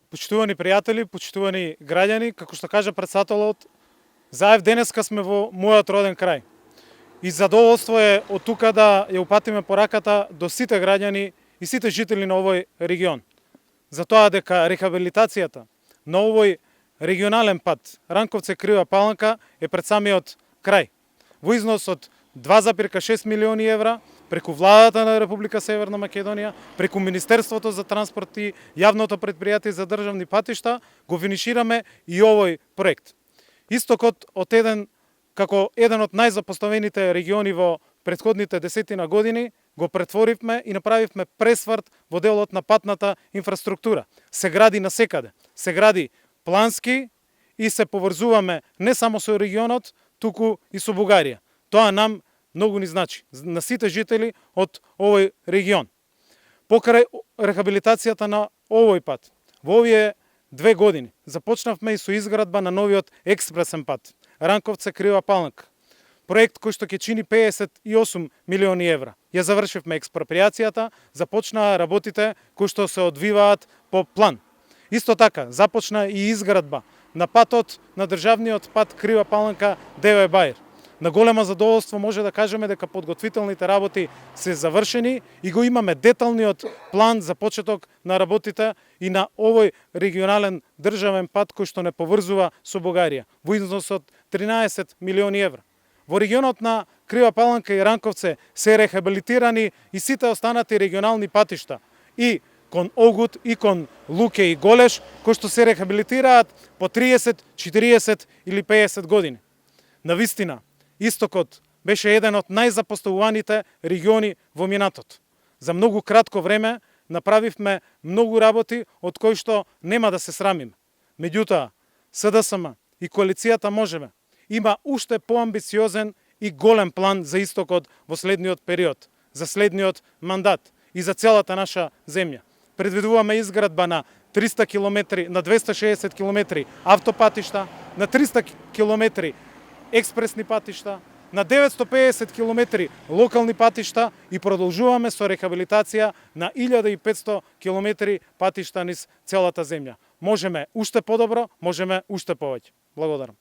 Почитувани пријатели, почитувани граѓани, како што кажа претседателот, заев денеска сме во мојот роден крај. И задоволство е од тука да ја упатиме пораката до сите граѓани и сите жители на овој регион. Затоа дека рехабилитацијата на овој регионален пат Ранковце Крива Паланка е пред самиот крај. Во износ од 2,6 милиони евра преку владата на Република Северна Македонија, преку Министерството за транспорт и јавното предпријатие за државни патишта, го финишираме и овој проект. Истокот како еден од најзапоставените региони во претходните десетина години, го претворивме и направивме пресврт во делот на патната инфраструктура. Се гради насекаде, се гради плански и се поврзуваме не само со регионот, туку и со Бугарија. Тоа нам многу ни значи, на сите жители од овој регион. Покрај рехабилитацијата на овој пат, во овие 2 години започнавме и со изградба на новиот експресен пат Ранковце Крива Паланка. Проект кој што ќе чини 58 милиони евра. Ја завршивме експроприацијата, започнаа работите кои што се одвиваат по план. Исто така, започна и изградба на патот на државниот пат Крива Паланка Девој Баир. На големо задоволство може да кажеме дека подготвителните работи се завршени и го имаме деталниот план за почеток на работите и на овој регионален државен пат кој што не поврзува со Бугарија во износ од 13 милиони евра. Во регионот на Крива Паланка и Ранковце се рехабилитирани и сите останати регионални патишта и кон Огут и кон Луке и Голеш, кои што се рехабилитираат по 30, 40 или 50 години. Навистина, Истокот беше еден од најзапоставуваните региони во минатото. За многу кратко време направивме многу работи од кои што нема да се срамиме. Меѓутоа, СДСМ и коалицијата Можеме има уште поамбициозен и голем план за Истокот во следниот период, за следниот мандат и за целата наша земја. Предвидуваме изградба на 300 километри, на 260 километри автопатишта, на 300 километри експресни патишта, на 950 километри локални патишта и продолжуваме со рехабилитација на 1500 километри патишта низ целата земја. Можеме уште подобро, можеме уште повеќе. Благодарам.